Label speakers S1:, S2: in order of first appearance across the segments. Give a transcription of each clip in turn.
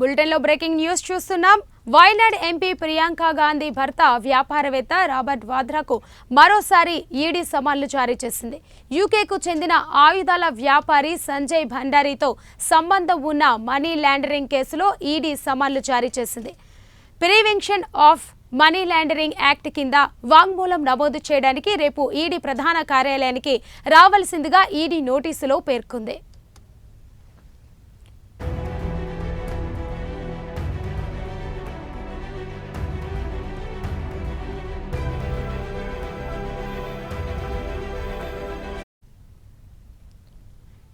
S1: బులెటిన్లో breaking news చూస్తున్నాం. Wayanad MP Priyanka Gandhi భర్త వ్యాపారవేత్త రాబర్ట్ వాద్రాకు మరోసారి ఈడీ సమన్లు జారీ చేసింది. యూకేకు చెందిన ఆయుధాల వ్యాపారి సంజయ్ భండారీతో సంబంధం ఉన్న మనీ లాండరింగ్ కేసులో ఈడీ సమన్లు జారీ చేసింది. Prevention of money laundering act కింద వాంగ్మూలం నమోదు చేయడానికి రేపు ఈడీ ప్రధాన కార్యాలయానికి రావాల్సిందిగా ఈడీ నోటీసులో పేర్కొంది.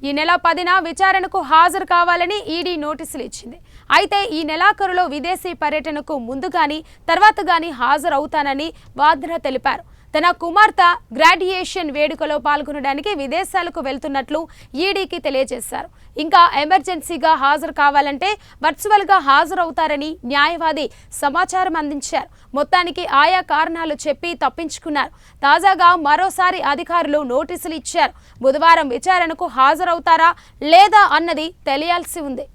S1: ఈ నెల 10న విచారణకు హాజరు కావాలని ఈడీ నోటీసులు ఇచ్చింది. అయితే ఈ నెలాఖరులో విదేశీ పర్యటనకు ముందు గాని తర్వాత గాని హాజరవుతానని వాద్రా తెలిపారు. తన కుమార్తె గ్రాడ్యుయేషన్ వేడుకలో పాల్గొనడానికి విదేశాలకు వెళ్తున్నట్లు ఈడీకి తెలియజేశారు. ఇంకా ఎమర్జెన్సీగా హాజరు కావాలంటే వర్చువల్గా హాజరవుతారని న్యాయవాది సమాచారం అందించారు. మొత్తానికి ఆయా కారణాలు చెప్పి తప్పించుకున్నారు. తాజాగా మరోసారి అధికారులు నోటీసులు ఇచ్చారు. బుధవారం విచారణకు హాజరవుతారా లేదా అన్నది తెలియాల్సి ఉంది.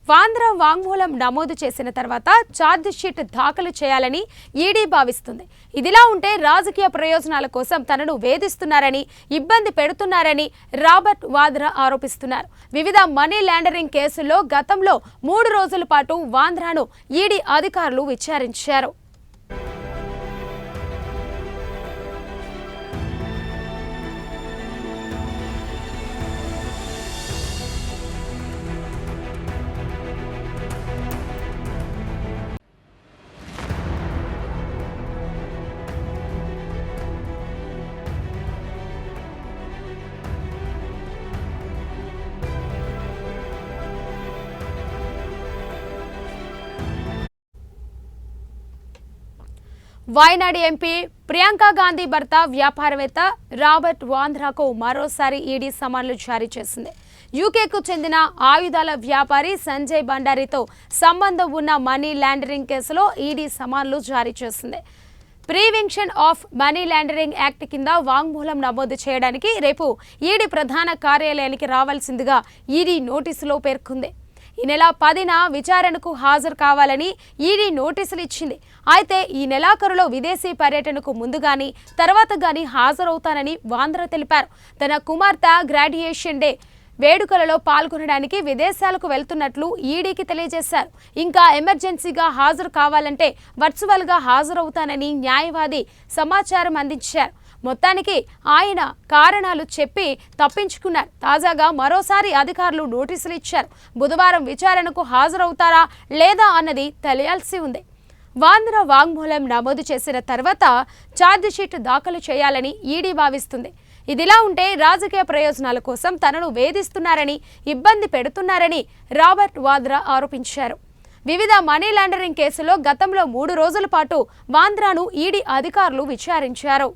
S1: వాంద్రా వాంగ్మూలం నమోదు చేసిన తర్వాత ఛార్జ్ షీట్ దాఖలు చేయాలని ఈడీ భావిస్తుంది. ఇదిలా ఉంటే రాజకీయ ప్రయోజనాల కోసం తనను వేధిస్తున్నారని, ఇబ్బంది పెడుతున్నారని రాబర్ట్ వాద్రా ఆరోపిస్తున్నారు. వివిధ మనీ లాండరింగ్ కేసుల్లో గతంలో 3 రోజుల పాటు వాంద్రాను ఈడీ అధికారులు విచారించారు. వైనాడ్ ఎంపీ ప్రియాంక గాంధీ భర్త వ్యాపారవేత్త రాబర్ట్ వాద్రాకు మరోసారి ఈడీ సమన్లు జారీ చేసింది. యూకేకు చెందిన ఆయుధాల వ్యాపారి సంజయ్ భండారీతో సంబంధం ఉన్న మనీ లాండరింగ్ కేసులో ఈడీ సమన్లు జారీ చేసింది. Prevention of money laundering act కింద వాంగ్మూలం నమోదు చేయడానికి రేపు ఈడీ ప్రధాన కార్యాలయానికి రావాల్సిందిగా ఈడీ నోటీసులో పేర్కొంది. ఈ నెల 10న విచారణకు హాజరు కావాలని ఈడీ నోటీసులు ఇచ్చింది. అయితే ఈ నెలాఖరులో విదేశీ పర్యటనకు ముందు గాని తర్వాత గాని హాజరవుతానని వాద్రా తెలిపారు. తన కుమార్తె గ్రాడ్యుయేషన్ డే వేడుకలలో పాల్గొనడానికి విదేశాలకు వెళ్తున్నట్లు ఈడీకి తెలియజేశారు. ఇంకా ఎమర్జెన్సీగా హాజరు కావాలంటే వర్చువల్గా హాజరవుతానని న్యాయవాది సమాచారం అందించారు. మొత్తానికి ఆయన కారణాలు చెప్పి తప్పించుకున్నారు. తాజాగా మరోసారి అధికారులు నోటీసులు ఇచ్చారు. బుధవారం విచారణకు హాజరవుతారా లేదా అన్నది తెలియాల్సి ఉంది. వాద్రా వాంగ్మూలం నమోదు చేసిన తర్వాత ఛార్జ్ షీట్ దాఖలు చేయాలని ఈడీ భావిస్తుంది. ఇదిలా ఉంటే రాజకీయ ప్రయోజనాల కోసం తనను వేధిస్తున్నారని, ఇబ్బంది పెడుతున్నారని రాబర్ట్ వాద్రా ఆరోపించారు. వివిధ మనీ లాండరింగ్ కేసులో గతంలో 3 రోజుల పాటు వాద్రాను ఈడీ అధికారులు విచారించారు.